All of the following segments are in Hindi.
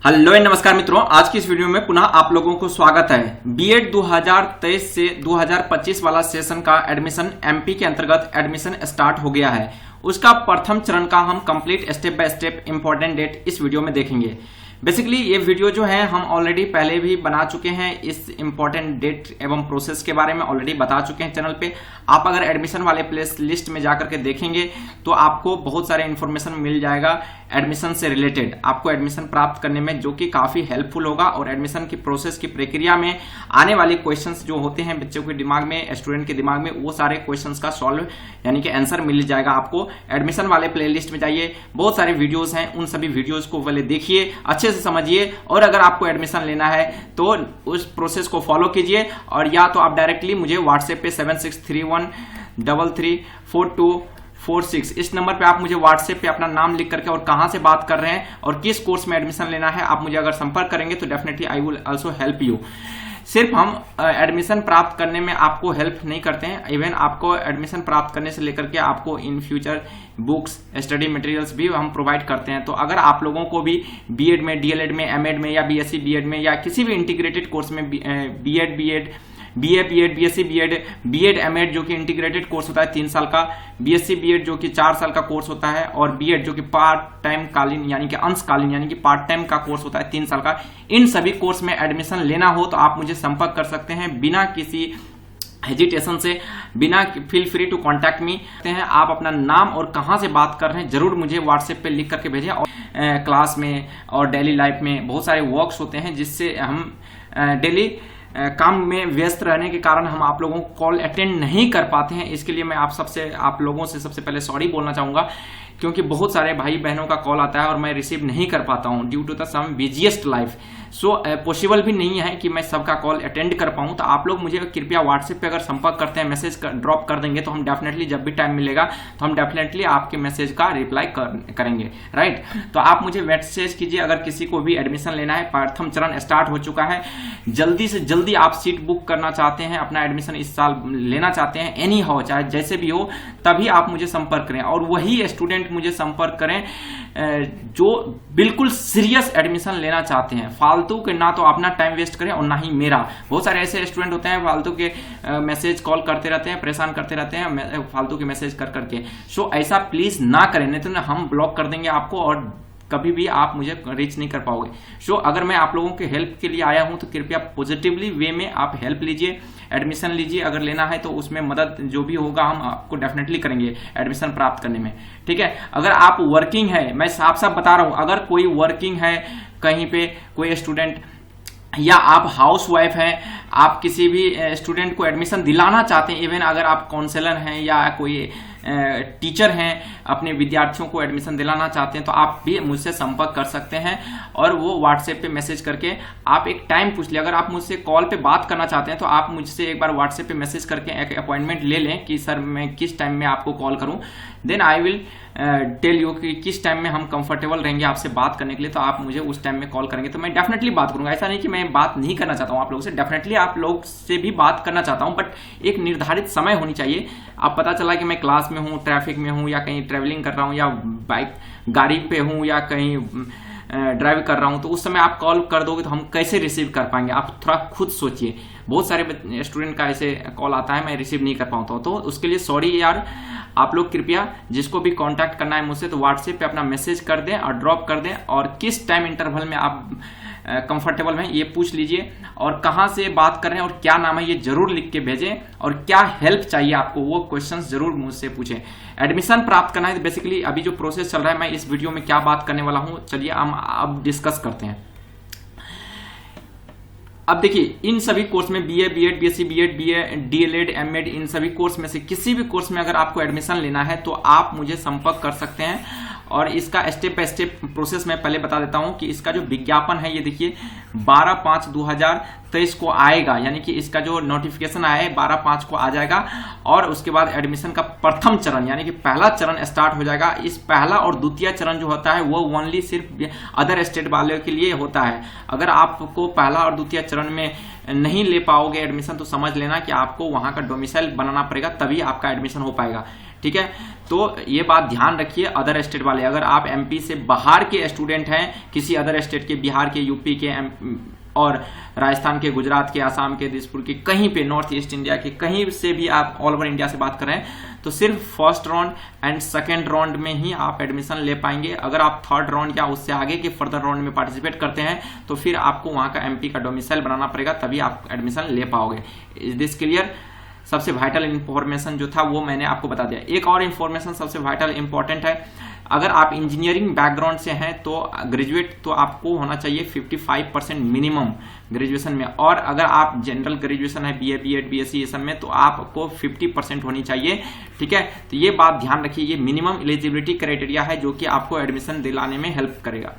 हेलो नमस्कार मित्रों, आज की इस वीडियो में पुनः आप लोगों को स्वागत है। बीएड 2023 से 2025 वाला सेशन का एडमिशन एमपी के अंतर्गत एडमिशन स्टार्ट हो गया है। उसका प्रथम चरण का हम complete step by step important date इस वीडियो में देखेंगे। बेसिकली ये वीडियो जो है हम ऑलरेडी पहले भी बना चुके हैं, इस इंपॉर्टेंट डेट एवं प्रोसेस के बारे में ऑलरेडी बता चुके हैं चैनल पे। आप अगर एडमिशन वाले प्लेस लिस्ट में जाकर के देखेंगे तो आपको बहुत सारे इन्फॉर्मेशन मिल जाएगा एडमिशन से रिलेटेड, आपको एडमिशन प्राप्त करने में, जो कि काफी हेल्पफुल होगा। और एडमिशन की प्रोसेस की प्रक्रिया में आने वाले क्वेश्चंस जो होते हैं बच्चों के दिमाग में, स्टूडेंट के दिमाग में, वो सारे क्वेश्चंस का सॉल्व यानी कि आंसर मिल जाएगा आपको। एडमिशन वाले प्लेलिस्ट में जाइए, बहुत सारे वीडियोस हैं, उन सभी वीडियोस को पहले देखिए, अच्छे से समझिए, और अगर आपको एडमिशन लेना है तो उस प्रोसेस को फॉलो कीजिए। और या तो आप डायरेक्टली मुझे व्हाट्सएप पे 7631334246 इस नंबर पे आप मुझे व्हाट्सएप पे अपना नाम लिख करके और कहां से बात कर रहे हैं और किस कोर्स में एडमिशन लेना है, आप मुझे अगर संपर्क करेंगे तो definitely I will also help you. सिर्फ हम एडमिशन प्राप्त करने में आपको हेल्प नहीं करते हैं, इवन आपको एडमिशन प्राप्त करने से लेकर के आपको in future books, study materials भी हम प्रोवाइड करते हैं। तो अगर आप लोगों को भी बीएड में, डीएलएड में, एमएड में या बीएससी बीएड में या किसी भी इंटीग्रेटेड कोर्स में BEd BEd BSc BEd MEd जो कि इंटीग्रेटेड कोर्स होता है 3 साल का, बीएससी बीएड जो कि 4 साल का कोर्स होता है, और बीएड जो कि पार्ट टाइम कालीन यानी कि अंशकालीन यानी कि पार्ट टाइम का कोर्स होता है 3 साल का, इन सभी कोर्स में एडमिशन लेना हो तो आप मुझे संपर्क कर सकते हैं बिना किसी हेजिटेशन से, बिना feel free to contact me. आप अपना नाम और कहां से बात कर रहे हैं जरूर मुझे व्हाट्सएप पे लिख करके भेजें। और क्लास में और डेली लाइफ में बहुत सारे वर्क्स होते हैं जिससे हम डेली काम में व्यस्त रहने के कारण हम आप लोगों को कॉल अटेंड नहीं कर पाते हैं। इसके लिए मैं आप लोगों से सबसे पहले सॉरी बोलना चाहूंगा, क्योंकि बहुत सारे भाई बहनों का कॉल आता है और मैं रिसीव नहीं कर पाता हूं due to the some busiest life. So possible भी नहीं है कि मैं सबका कॉल अटेंड कर पाऊं। तो आप लोग मुझे कृपया व्हाट्सएप पे अगर संपर्क करते हैं, मैसेज ड्रॉप कर देंगे तो हम डेफिनेटली जब भी टाइम मिलेगा तो हम डेफिनेटली आपके मैसेज का रिप्लाई करेंगे, राइट। तो आप मुझे मैसेज कीजिए अगर किसी को भी एडमिशन लेना है। प्रथम चरण स्टार्ट हो चुका है, जल्दी से जल्दी आप सीट बुक करना चाहते हैं, अपना एडमिशन इस साल लेना चाहते हैं, एनी हाउ चाहे जैसे भी हो, तभी आप मुझे संपर्क करें। और वही स्टूडेंट मुझे संपर्क करें जो बिल्कुल सीरियस एडमिशन लेना चाहते हैं, फालतू के ना तो अपना टाइम वेस्ट करें और ना ही मेरा। बहुत सारे ऐसे स्टूडेंट होते हैं फालतू के मैसेज कॉल करते रहते हैं, परेशान करते रहते हैं फालतू के मैसेज कर करके। सो ऐसा प्लीज ना करें, नहीं तो हम ब्लॉक कर देंगे आपको और कभी भी आप मुझे रीच नहीं कर पाओगे। सो अगर मैं आप लोगों के हेल्प के लिए आया हूं तो कृपया पॉजिटिवली वे में आप हेल्प लीजिए, एडमिशन लीजिए। अगर लेना है तो उसमें मदद जो भी होगा हम आपको डेफिनेटली करेंगे एडमिशन प्राप्त करने में, ठीक है। अगर आप वर्किंग है, मैं साफ साफ बता रहा हूं, अगर कोई वर्किंग है कहीं पे कोई स्टूडेंट, या आप हाउस वाइफ हैं, आप किसी भी स्टूडेंट को एडमिशन दिलाना चाहते हैं, इवन अगर आप काउंसलर हैं या कोई टीचर हैं, अपने विद्यार्थियों को एडमिशन दिलाना चाहते हैं, तो आप भी मुझसे संपर्क कर सकते हैं। और वो व्हाट्सएप पे मैसेज करके आप एक टाइम पूछ लिया। अगर आप मुझसे कॉल पे बात करना चाहते हैं तो आप मुझसे एक बार व्हाट्सएप पे मैसेज करके एक अपॉइंटमेंट ले लें कि सर मैं किस टाइम में आपको कॉल करूं, then I will tell you कि किस टाइम में हम कंफर्टेबल रहेंगे आपसे बात करने के लिए। तो आप मुझे उस टाइम में कॉल करेंगे तो मैं डेफिनेटली बात करूंगा। ऐसा नहीं कि मैं बात नहीं करना चाहता हूं आप लोगों से, डेफिनेटली आप लोग से भी बात करना चाहता हूं, बट एक निर्धारित समय होनी चाहिए। आप पता चला कि मैं क्लास में हूं, ट्रैफिक में हूं, या कहीं ट्रेवलिंग कर रहा हूं, या बाइक गाड़ी पे हूं, या कहीं ड्राइव कर रहा हूं, तो उस समय आप कॉल कर दोगे तो हम कैसे रिसीव कर पाएंगे। आप थोड़ा खुद सोचिए, बहुत सारे स्टूडेंट का ऐसे कॉल आता है मैं रिसीव नहीं कर पाता हूं, तो उसके लिए सॉरी यार। आप लोग कृपया जिसको भी कांटेक्ट करना है मुझसे तो व्हाट्सएप पे अपना मैसेज कर दें और ड्रॉप कर दें, और किस टाइम इंटरवल में आप कंफर्टेबल हैं ये पूछ लीजिए, और कहां से बात कर रहे हैं और क्या नाम है ये जरूर लिख के भेजें, और क्या हेल्प चाहिए आपको वो क्वेश्चंस जरूर मुझसे पूछें। एडमिशन प्राप्त करना है तो बेसिकली अभी जो प्रोसेस चल रहा है, मैं इस वीडियो में क्या बात करने वाला हूं, चलिए हम अब डिस्कस करते हैं। अब देखिए, इन सभी कोर्स में BA BEd BSc BEd DElEd MEd, इन सभी कोर्स में से किसी भी कोर्स में अगर आपको एडमिशन लेना है तो आप मुझे संपर्क कर सकते हैं। और इसका स्टेप बाय स्टेप प्रोसेस मैं पहले बता देता हूं कि इसका जो विज्ञापन है ये देखिए 12/5/2023 को आएगा, यानी कि इसका जो नोटिफिकेशन आया है 12/5 को आ जाएगा। और उसके बाद एडमिशन का प्रथम चरण यानी कि पहला चरण स्टार्ट हो जाएगा। इस पहला और द्वितीय चरण जो होता है वो ओनली सिर्फ अदर स्टेट वाले के लिए होता है। अगर आपको पहला और द्वितीय चरण में नहीं ले पाओगे एडमिशन तो समझ लेना कि आपको वहां का डोमिसाइल बनाना पड़ेगा, तभी आपका एडमिशन हो पाएगा। ठीक है। तो ये बात ध्यान रखिए अदर स्टेट वाले, अगर आप एमपी से बाहर के स्टूडेंट हैं, किसी अदर स्टेट के, बिहार के, यूपी के और राजस्थान के, गुजरात के, आसाम के, दिसपुर के, कहीं पे नॉर्थ ईस्ट इंडिया के कहीं से भी आप ऑल ओवर इंडिया से बात कर रहे हैं, तो सिर्फ first round and second round में ही आप एडमिशन ले पाएंगे। अगर आप थर्ड राउंड या उससे आगे के फर्दर राउंड में पार्टिसिपेट करते हैं तो फिर आपको वहां का एमपी का डोमिसाइल बनाना पड़ेगा, तभी आप एडमिशन ले पाओगे। Is this clear? सबसे वाइटल इंफॉर्मेशन जो था वो मैंने आपको बता दिया। एक और इंफॉर्मेशन सबसे वाइटल इंपॉर्टेंट है, अगर आप इंजीनियरिंग बैकग्राउंड से हैं तो ग्रेजुएट तो आपको होना चाहिए 55% मिनिमम ग्रेजुएशन में, और अगर आप जनरल ग्रेजुएशन है बीए, बीएड, बीएससी ये सब में, तो आपको 50% होनी चाहिए, ठीक है। तो ये बात ध्यान रखिए, ये मिनिमम एलिजिबिलिटी क्राइटेरिया है जो कि आपको एडमिशन दिलाने में हेल्प करेगा,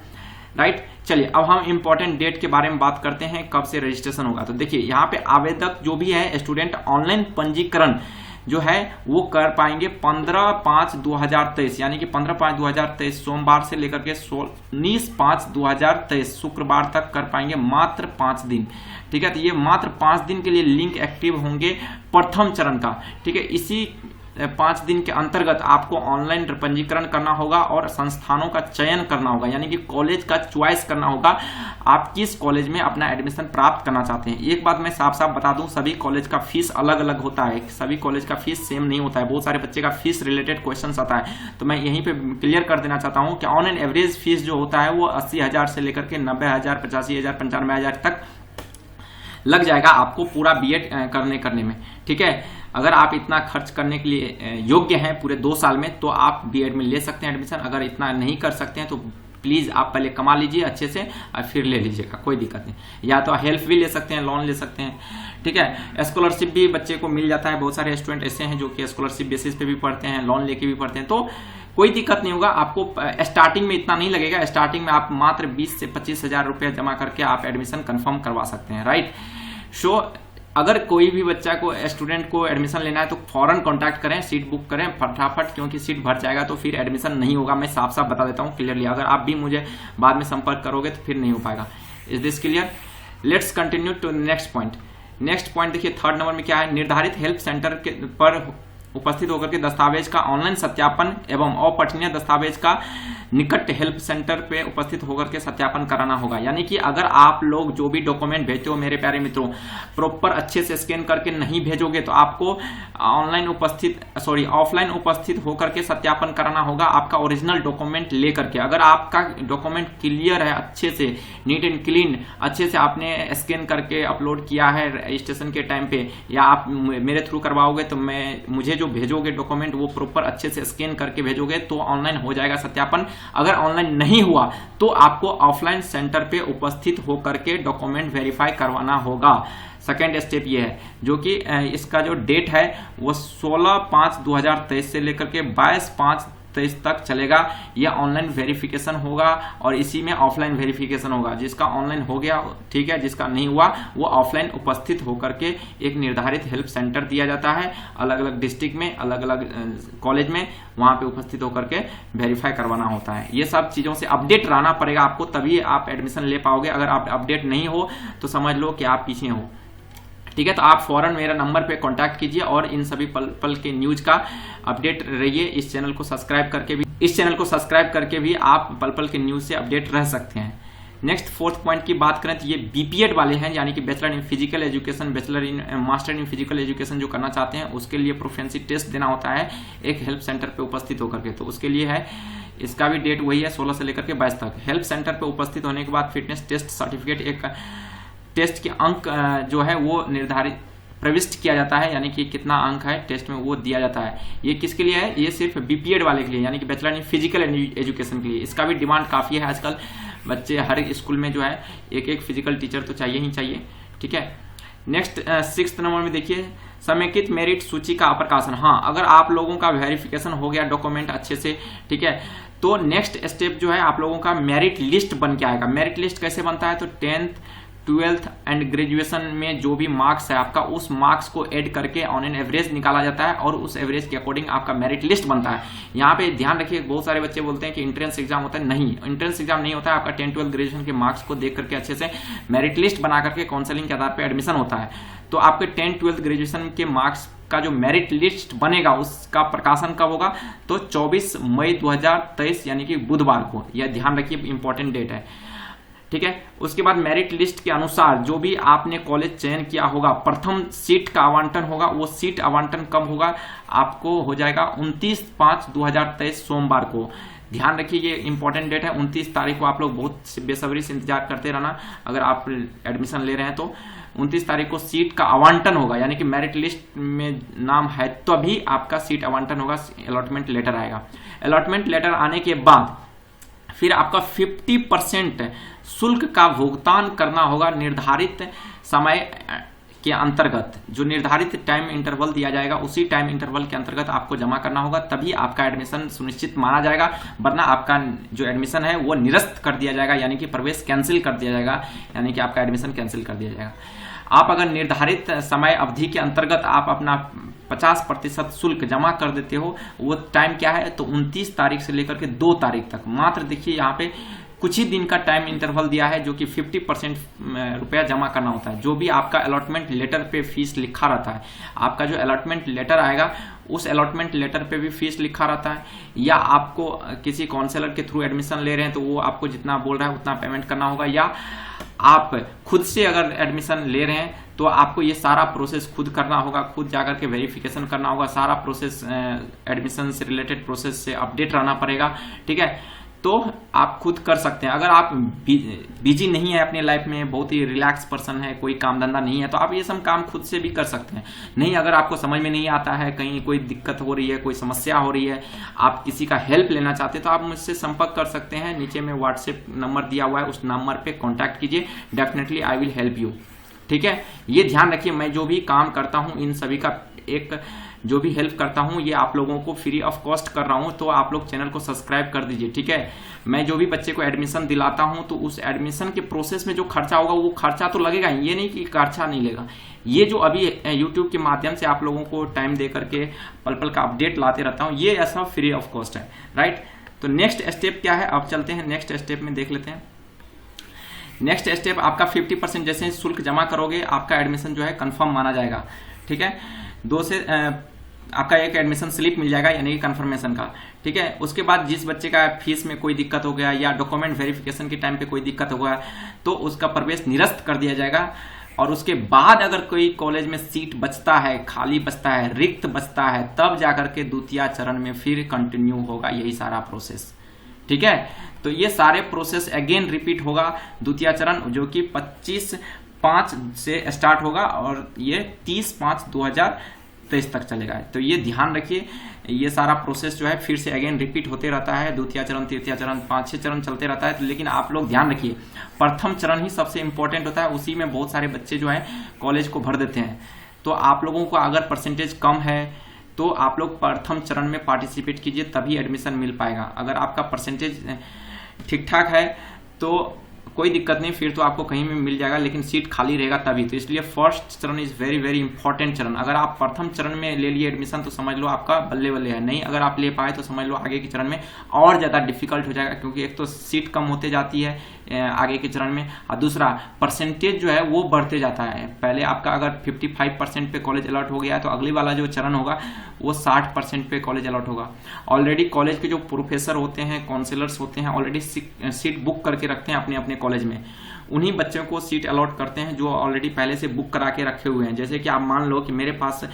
राइट। चलिए अब हम इंपॉर्टेंट डेट के बारे में बात करते हैं, कब से रजिस्ट्रेशन होगा। तो देखिए यहाँ पे आवेदक जो भी है स्टूडेंट ऑनलाइन पंजीकरण जो है वो कर पाएंगे 15/5/2023, यानी कि 15/5/2023 सोमवार से लेकर के 19/5/2023 शुक्रवार तक कर पाएंगे, मात्र 5 दिन, ठीक है। तो ये मात्र 5 दिन के लिए लिंक एक्टिव होंगे प्रथम चरण का, ठीक है। इसी 5 दिन के अंतर्गत आपको ऑनलाइन पंजीकरण करना होगा और संस्थानों का चयन करना होगा, यानी कि कॉलेज का चॉइस करना होगा, आप किस कॉलेज में अपना एडमिशन प्राप्त करना चाहते हैं। एक बात मैं साफ साफ बता दूं, सभी कॉलेज का फीस अलग अलग होता है, सभी कॉलेज का फीस सेम नहीं होता है, बहुत सारे बच्चे का फीस रिलेटेड क्वेश्चन आता है। तो मैं यहीं पे क्लियर कर देना चाहता हूं कि ऑन एन एवरेज फीस जो होता है वो 80,000 से लेकर के 90,000, 85,000, 95,000 तक लग जाएगा आपको पूरा बीएड करने में, ठीक है। अगर आप इतना खर्च करने के लिए योग्य हैं पूरे 2 साल में, तो आप बीएड में ले सकते हैं एडमिशन। अगर इतना नहीं कर सकते हैं तो प्लीज आप पहले कमा लीजिए अच्छे से और फिर ले लीजिएगा, कोई दिक्कत नहीं। या तो हेल्प भी ले सकते हैं, लोन ले सकते हैं, ठीक है। स्कॉलरशिप भी बच्चे को मिल जाता है, बहुत सारे स्टूडेंट ऐसे हैं जो कि स्कॉलरशिप बेसिस पे भी पढ़ते हैं, लोन लेके भी पढ़ते हैं, तो कोई दिक्कत नहीं होगा। आपको स्टार्टिंग में इतना नहीं लगेगा, स्टार्टिंग में आप मात्र 20 से 25,000 रुपये जमा करके आप एडमिशन कंफर्म करवा सकते हैं, राइट। सो अगर कोई भी बच्चा को, स्टूडेंट को एडमिशन लेना है तो फौरन कांटेक्ट करें, सीट बुक करें फटाफट, क्योंकि सीट भर जाएगा तो फिर एडमिशन नहीं होगा। मैं साफ साफ बता देता हूं क्लियरली, अगर आप भी मुझे बाद में संपर्क करोगे तो फिर नहीं हो पाएगा। Is this clear? Let's continue to next point. Next point देखिए, थर्ड नंबर में क्या है, निर्धारित हेल्प सेंटर पर उपस्थित होकर के दस्तावेज का ऑनलाइन सत्यापन एवं अपठनीय दस्तावेज का निकट हेल्प सेंटर पे उपस्थित होकर के सत्यापन कराना होगा। यानी कि अगर आप लोग जो भी डॉक्यूमेंट भेजते हो मेरे प्यारे मित्रों, प्रॉपर अच्छे से स्कैन करके नहीं भेजोगे तो आपको ऑफलाइन उपस्थित होकर के सत्यापन कराना होगा, आपका ओरिजिनल डॉक्यूमेंट लेकर के। अगर आपका डॉक्यूमेंट क्लियर है, अच्छे से नीट एंड क्लीन, अच्छे से आपने स्कैन करके अपलोड किया है रजिस्ट्रेशन के टाइम पे, या आप मेरे थ्रू करवाओगे तो मुझे जो भेजोगे डॉक्यूमेंट वो प्रॉपर अच्छे से स्कैन करके भेजोगे तो ऑनलाइन हो जाएगा सत्यापन। अगर ऑनलाइन नहीं हुआ तो आपको ऑफलाइन सेंटर पे उपस्थित होकर के डॉक्यूमेंट वेरीफाई करवाना होगा। सेकेंड स्टेप ये है, जो कि इसका जो डेट है वो 16/5/2023 से लेकर के 22/5/23 तक चलेगा। ये ऑनलाइन वेरिफिकेशन होगा और इसी में ऑफलाइन वेरिफिकेशन होगा। जिसका ऑनलाइन हो गया ठीक है, जिसका नहीं हुआ वो ऑफलाइन उपस्थित होकर के एक निर्धारित हेल्प सेंटर दिया जाता है, अलग अलग डिस्ट्रिक्ट में, अलग अलग कॉलेज में, वहां पे उपस्थित होकर के वेरीफाई करवाना होता है। ये सब चीजों से अपडेट रहना पड़ेगा आपको, तभी आप एडमिशन ले पाओगे। अगर आप अपडेट नहीं हो तो समझ लो कि आप पीछे हो, ठीक है। तो आप फौरन मेरा नंबर पे कांटेक्ट कीजिए और इन सभी पल पल के न्यूज का अपडेट रहिए। इस चैनल को सब्सक्राइब करके भी आप पल पल के न्यूज से अपडेट रह सकते हैं। नेक्स्ट फोर्थ पॉइंट की बात करें तो ये बीपीएड वाले हैं, यानी कि bachelor in physical education, master in physical education जो करना चाहते हैं उसके लिए प्रोफिशिएंसी टेस्ट देना होता है एक हेल्प सेंटर पे उपस्थित होकर के। तो उसके लिए है, इसका भी डेट वही है 16 से लेकर के 22 तक। हेल्प सेंटर पे उपस्थित होने के बाद फिटनेस टेस्ट सर्टिफिकेट, एक टेस्ट के अंक जो है वो निर्धारित प्रविष्ट किया जाता है, यानी कि कितना अंक है टेस्ट में वो दिया जाता है। ये किसके लिए है? ये सिर्फ बीपीएड वाले के लिए, यानी कि बैचलर इन फिजिकल एजुकेशन के लिए। इसका भी डिमांड काफी है आजकल, बच्चे हर स्कूल में जो है एक फिजिकल टीचर तो चाहिए ही चाहिए, ठीक है। नेक्स्ट 6th नंबर में देखिए, समेकित मेरिट सूची का प्रकाशन। हाँ, अगर आप लोगों का वेरिफिकेशन हो गया डॉक्यूमेंट अच्छे से, ठीक है, तो नेक्स्ट स्टेप जो है आप लोगों का मेरिट लिस्ट बन के आएगा। मेरिट लिस्ट कैसे बनता है? तो 10th, 12th एंड ग्रेजुएशन में जो भी मार्क्स है आपका, उस मार्क्स को ऐड करके ऑन एन एवरेज निकाला जाता है और उस एवरेज के अकॉर्डिंग आपका मेरिट लिस्ट बनता है। यहाँ पे ध्यान रखिए, बहुत सारे बच्चे बोलते हैं कि एंट्रेंस एग्जाम होता है। नहीं, एंट्रेंस एग्जाम नहीं होता है। आपका 10th, 12th ग्रेजुएशन के मार्क्स को देख करके अच्छे से मेरिट लिस्ट बना करके काउंसलिंग के आधार पर एडमिशन होता है। तो आपके 10th, 12th ग्रेजुएशन के मार्क्स का जो मेरिट लिस्ट बनेगा उसका प्रकाशन कब होगा, तो 24 मई 2023 यानी कि बुधवार को। यह ध्यान रखिए, इंपॉर्टेंट डेट है, ठीक है। उसके बाद मेरिट लिस्ट के अनुसार जो भी आपने कॉलेज चयन किया होगा, प्रथम सीट का आवंटन होगा। वो सीट आवंटन कब होगा, आपको हो जाएगा 29/5/2023 सोमवार को। ध्यान रखिए, ये इंपॉर्टेंट डेट है। 29 तारीख को आप लोग बहुत बेसब्री से इंतजार करते रहना। अगर आप एडमिशन ले रहे हैं तो 29 तारीख को सीट का आवंटन होगा, यानी कि मेरिट लिस्ट में नाम है तभी आपका सीट आवंटन होगा, अलॉटमेंट लेटर आएगा। अलॉटमेंट लेटर आने के बाद फिर आपका 50% शुल्क का भुगतान करना होगा निर्धारित समय के अंतर्गत। जो निर्धारित टाइम इंटरवल दिया जाएगा उसी टाइम इंटरवल के अंतर्गत आपको जमा करना होगा, तभी आपका एडमिशन सुनिश्चित माना जाएगा। वरना आपका जो एडमिशन है वो निरस्त कर दिया जाएगा, यानी कि प्रवेश कैंसिल कर दिया जाएगा, यानी कि आपका एडमिशन कैंसिल कर दिया जाएगा। आप अगर निर्धारित समय अवधि के अंतर्गत आप अपना 50% शुल्क जमा कर देते हो, वो टाइम क्या है, तो 29 तारीख से लेकर के 2 तारीख तक। मात्र देखिए यहाँ पे कुछ ही दिन का टाइम इंटरवल दिया है, जो कि 50% रुपया जमा करना होता है। जो भी आपका अलॉटमेंट लेटर पे फीस लिखा रहता है, आपका जो अलॉटमेंट लेटर आएगा उस अलॉटमेंट लेटर पे भी फीस लिखा रहता है, या आपको किसी काउंसलर के थ्रू एडमिशन ले रहे हैं तो वो आपको जितना बोल रहा है उतना पेमेंट करना होगा, या आप खुद से अगर एडमिशन ले रहे हैं तो आपको ये सारा प्रोसेस खुद करना होगा, खुद जाकर के वेरिफिकेशन करना होगा। सारा प्रोसेस एडमिशन से रिलेटेड प्रोसेस से अपडेट रहना पड़ेगा, ठीक है। तो आप खुद कर सकते हैं। अगर आप बिजी नहीं है अपने लाइफ में, बहुत ही रिलैक्स पर्सन है, कोई काम धंधा नहीं है, तो आप ये सब काम खुद से भी कर सकते हैं। नहीं, अगर आपको समझ में नहीं आता है, कहीं कोई दिक्कत हो रही है, कोई समस्या हो रही है, आप किसी का हेल्प लेना चाहते हैं, तो आप मुझसे संपर्क कर सकते हैं। नीचे में व्हाट्सएप नंबर दिया हुआ है, उस नंबर पे कॉन्टैक्ट कीजिए, definitely I will help you, ठीक है। ये ध्यान रखिए, मैं जो भी काम करता हूँ इन सभी का एक जो भी हेल्प करता हूं ये आप लोगों को फ्री ऑफ कॉस्ट कर रहा हूं, तो आप लोग चैनल को सब्सक्राइब कर दीजिए, ठीक है। मैं जो भी बच्चे को एडमिशन दिलाता हूं तो उस एडमिशन के प्रोसेस में जो खर्चा होगा वो खर्चा तो लगेगा, ये नहीं कि खर्चा नहीं लेगा। ये जो अभी यूट्यूब के माध्यम से आप लोगों को टाइम दे करके पल पल का अपडेट लाते रहता हूँ, ये ऐसा फ्री ऑफ कॉस्ट है, राइट। तो नेक्स्ट स्टेप क्या है, अब चलते हैं नेक्स्ट स्टेप में, देख लेते हैं। नेक्स्ट स्टेप आपका 50% जैसे ही शुल्क जमा करोगे आपका एडमिशन जो है कंफर्म माना जाएगा, ठीक है। आपका एक एडमिशन स्लिप मिल जाएगा, यानी कि कंफर्मेशन का, ठीक है। उसके बाद जिस बच्चे का फीस में कोई दिक्कत हो गया या डॉक्यूमेंट वेरिफिकेशन के टाइम पे कोई दिक्कत हो गया तो उसका प्रवेश निरस्त कर दिया जाएगा। और उसके बाद अगर कोई कॉलेज में सीट बचता है, खाली बचता है, रिक्त बचता है, तब जाकर के द्वितीय चरण में फिर कंटिन्यू होगा यही सारा प्रोसेस, ठीक है। तो ये सारे प्रोसेस अगेन रिपीट होगा। द्वितीय चरण जो कि 25/5 से स्टार्ट होगा और ये 30/5/2023 तक चलेगा। तो ये ध्यान रखिए, ये सारा प्रोसेस जो है फिर से अगेन रिपीट होते रहता है। द्वितीय चरण, तृतीय चरण, 5-6 चरण चलते रहता है। लेकिन आप लोग ध्यान रखिए, प्रथम चरण ही सबसे इंपॉर्टेंट होता है, उसी में बहुत सारे बच्चे जो है कॉलेज को भर देते हैं। तो आप लोगों को अगर परसेंटेज कम है तो आप लोग प्रथम चरण में पार्टिसिपेट कीजिए, तभी एडमिशन मिल पाएगा। अगर आपका परसेंटेज ठीक ठाक है तो कोई दिक्कत नहीं, फिर तो आपको कहीं में मिल जाएगा, लेकिन सीट खाली रहेगा तभी। तो इसलिए फर्स्ट चरण इज वेरी वेरी इंपॉर्टेंट चरण। अगर आप प्रथम चरण में ले लिए एडमिशन तो समझ लो आपका बल्ले बल्ले है। नहीं अगर आप ले पाए तो समझ लो आगे के चरण में और ज़्यादा डिफिकल्ट हो जाएगा, क्योंकि एक तो सीट कम होते जाती है आगे के चरण में, और दूसरा परसेंटेज जो है वो बढ़ते जाता है। पहले आपका अगर 55% पे कॉलेज अलॉट हो गया है तो अगली वाला जो चरण होगा वो 60% पे कॉलेज अलॉट होगा। ऑलरेडी कॉलेज के जो प्रोफेसर होते हैं, काउंसलर्स होते हैं, ऑलरेडी सीट बुक करके रखते हैं अपने अपने कॉलेज में। उन्हीं बच्चों को सीट अलॉट करते हैं जो ऑलरेडी पहले से बुक करा के रखे हुए हैं। जैसे कि आप मान लो कि मेरे पास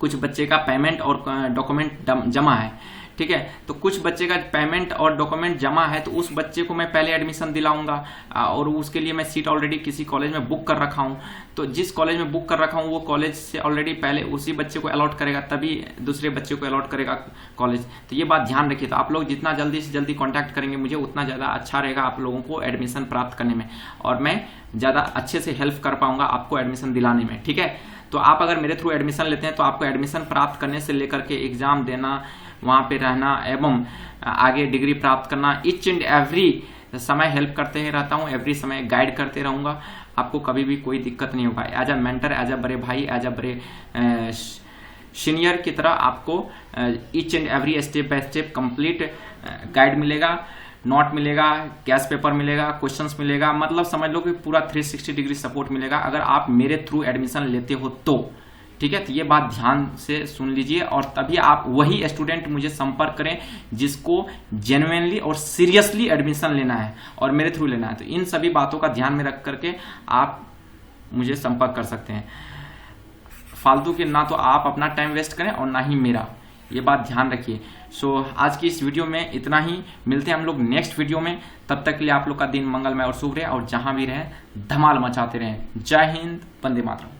कुछ बच्चे का पेमेंट और डॉक्यूमेंट जमा है, ठीक है। तो कुछ बच्चे का पेमेंट और डॉक्यूमेंट जमा है तो उस बच्चे को मैं पहले एडमिशन दिलाऊंगा, और उसके लिए मैं सीट ऑलरेडी किसी कॉलेज में बुक कर रखा हूं। तो जिस कॉलेज में बुक कर रखा हूं वो कॉलेज से ऑलरेडी पहले उसी बच्चे को अलॉट करेगा, तभी दूसरे बच्चे को अलॉट करेगा कॉलेज। तो ये बात ध्यान रखिए। तो आप लोग जितना जल्दी से जल्दी कॉन्टैक्ट करेंगे मुझे, उतना ज़्यादा अच्छा रहेगा आप लोगों को एडमिशन प्राप्त करने में, और मैं ज़्यादा अच्छे से हेल्प कर पाऊंगा आपको एडमिशन दिलाने में, ठीक है। तो आप अगर मेरे थ्रू एडमिशन लेते हैं तो आपको एडमिशन प्राप्त करने से लेकर के एग्जाम देना, वहाँ पे रहना एवं आगे डिग्री प्राप्त करना, ईच एंड एवरी समय हेल्प करते ही रहता हूँ, एवरी समय गाइड करते रहूँगा। आपको कभी भी कोई दिक्कत नहीं होगा। As a mentor, as a बड़े भाई, एज अ बड़े सीनियर की तरह आपको each and every step by step complete guide मिलेगा, नोट मिलेगा, कैश पेपर मिलेगा, क्वेश्चंस मिलेगा, मतलब समझ लो कि पूरा 360 डिग्री सपोर्ट मिलेगा अगर आप मेरे थ्रू एडमिशन लेते हो तो, ठीक है, तो ये बात ध्यान से सुन लीजिए और तभी आप वही स्टूडेंट मुझे संपर्क करें जिसको जेन्युइनली और सीरियसली एडमिशन लेना है और मेरे थ्रू लेना है। तो इन सभी बातों का ध्यान में रख करके आप मुझे संपर्क कर सकते हैं। फालतू के ना तो आप अपना टाइम वेस्ट करें और ना ही मेरा, ये बात ध्यान रखिए। सो आज की इस वीडियो में इतना ही, मिलते हैं हम लोग नेक्स्ट वीडियो में। तब तक के लिए आप लोग का दिन मंगलमय और शुभ रहे और जहां भी रहें धमाल मचाते रहें। जय हिंद, वंदे मातरम।